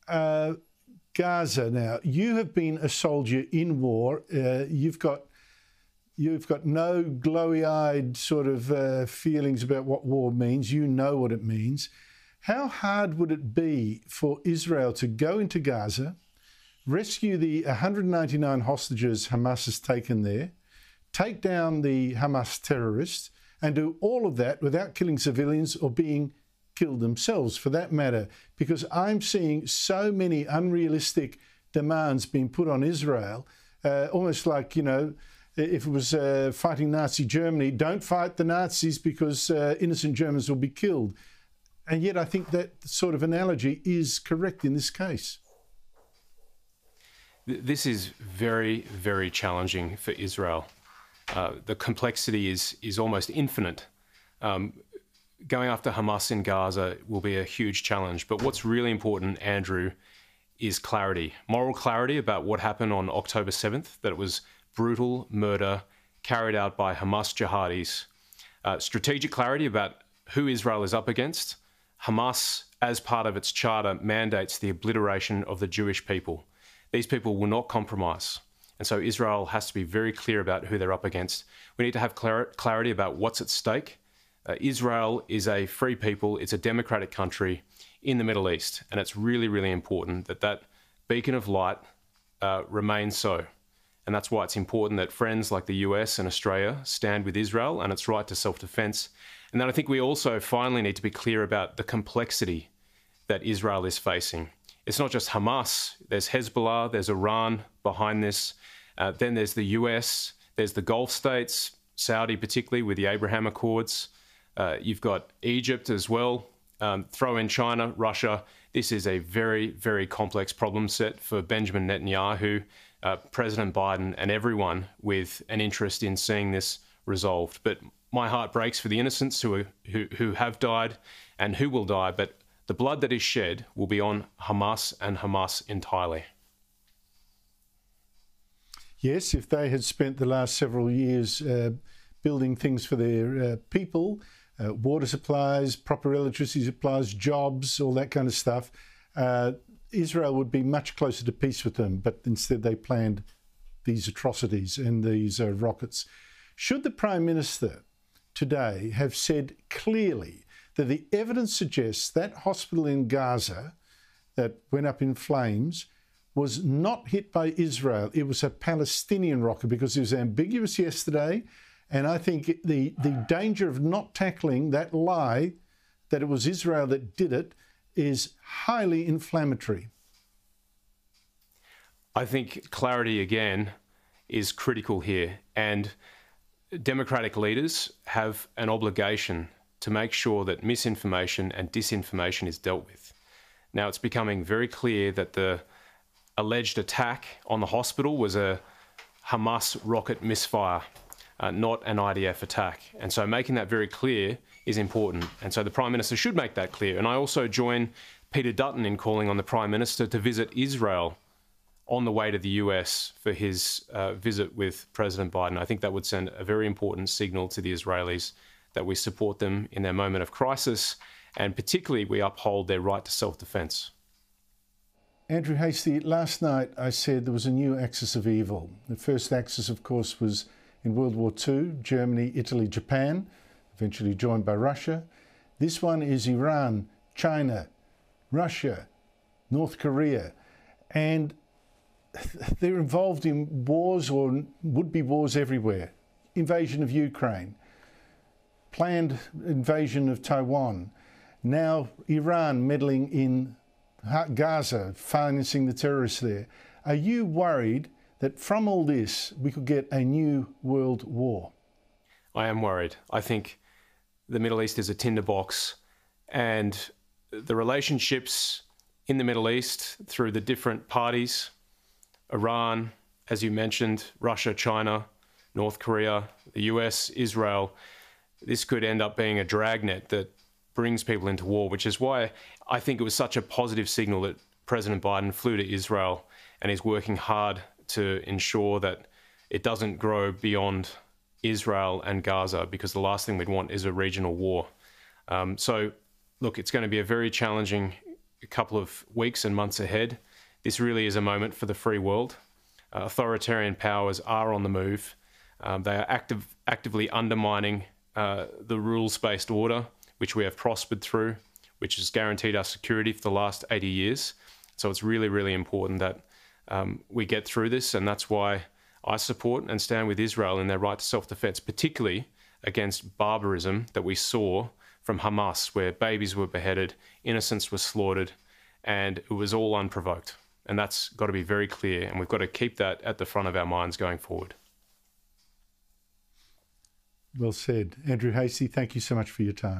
Gaza now. You have been a soldier in war. You've got no glowy-eyed sort of feelings about what war means. You know what it means. How hard would it be for Israel to go into Gaza, rescue the 199 hostages Hamas has taken there, take down the Hamas terrorists, and do all of that without killing civilians or being killed themselves, for that matter? Because I'm seeing so many unrealistic demands being put on Israel, almost like, you know, if it was fighting Nazi Germany, don't fight the Nazis because innocent Germans will be killed. And yet I think that sort of analogy is correct in this case. This is very, very challenging for Israel. The complexity is almost infinite. Going after Hamas in Gaza will be a huge challenge. But what's really important, Andrew, is clarity. Moral clarity about what happened on October 7th, that it was brutal murder carried out by Hamas jihadis. Strategic clarity about who Israel is up against. Hamas, as part of its charter, mandates the obliteration of the Jewish people. These people will not compromise. And so Israel has to be very clear about who they're up against. We need to have clarity about what's at stake. Israel is a free people. It's a democratic country in the Middle East. And it's really, really important that that beacon of light remains so. And that's why it's important that friends like the US and Australia stand with Israel and its right to self-defense. And then I think we also finally need to be clear about the complexity that Israel is facing. It's not just Hamas. There's Hezbollah, there's Iran behind this. Then there's the US, there's the Gulf states, Saudi particularly with the Abraham Accords. You've got Egypt as well. Throw in China, Russia. This is a very, very complex problem set for Benjamin Netanyahu, President Biden, and everyone with an interest in seeing this resolved. But my heart breaks for the innocents who have died and who will die, but the blood that is shed will be on Hamas and Hamas entirely. Yes, if they had spent the last several years building things for their people, water supplies, proper electricity supplies, jobs, all that kind of stuff, Israel would be much closer to peace with them. But instead they planned these atrocities and these rockets. Should the Prime Minister today have said clearly that the evidence suggests that hospital in Gaza that went up in flames was not hit by Israel, it was a Palestinian rocket, because it was ambiguous yesterday, and I think the danger of not tackling that lie that it was Israel that did it is highly inflammatory. I think clarity again is critical here, and democratic leaders have an obligation to make sure that misinformation and disinformation is dealt with. Now, it's becoming very clear that the alleged attack on the hospital was a Hamas rocket misfire, not an IDF attack. And so making that very clear is important. And so the Prime Minister should make that clear. And I also join Peter Dutton in calling on the Prime Minister to visit Israel on the way to the US for his visit with President Biden. I think that would send a very important signal to the Israelis that we support them in their moment of crisis, and particularly we uphold their right to self-defense. Andrew Hastie, last night I said there was a new axis of evil. The first axis, of course, was in World War II, Germany, Italy, Japan, eventually joined by Russia. This one is Iran, China, Russia, North Korea, and they're involved in wars or would-be wars everywhere. Invasion of Ukraine, planned invasion of Taiwan, now Iran meddling in Gaza, financing the terrorists there. Are you worried that from all this we could get a new world war? I am worried. I think the Middle East is a tinderbox, and the relationships in the Middle East through the different parties, Iran, as you mentioned, Russia, China, North Korea, the US, Israel, this could end up being a dragnet that brings people into war, which is why I think it was such a positive signal that President Biden flew to Israel and is working hard to ensure that it doesn't grow beyond Israel and Gaza, because the last thing we'd want is a regional war. So, look, it's going to be a very challenging couple of weeks and months ahead. This really is a moment for the free world. Authoritarian powers are on the move. They are actively undermining the rules-based order, which we have prospered through, which has guaranteed our security for the last 80 years. So it's really, really important that we get through this, and that's why I support and stand with Israel in their right to self-defense, particularly against barbarism that we saw from Hamas, where babies were beheaded, innocents were slaughtered, and it was all unprovoked. And that's got to be very clear, and we've got to keep that at the front of our minds going forward. Well said. Andrew Hastie, thank you so much for your time.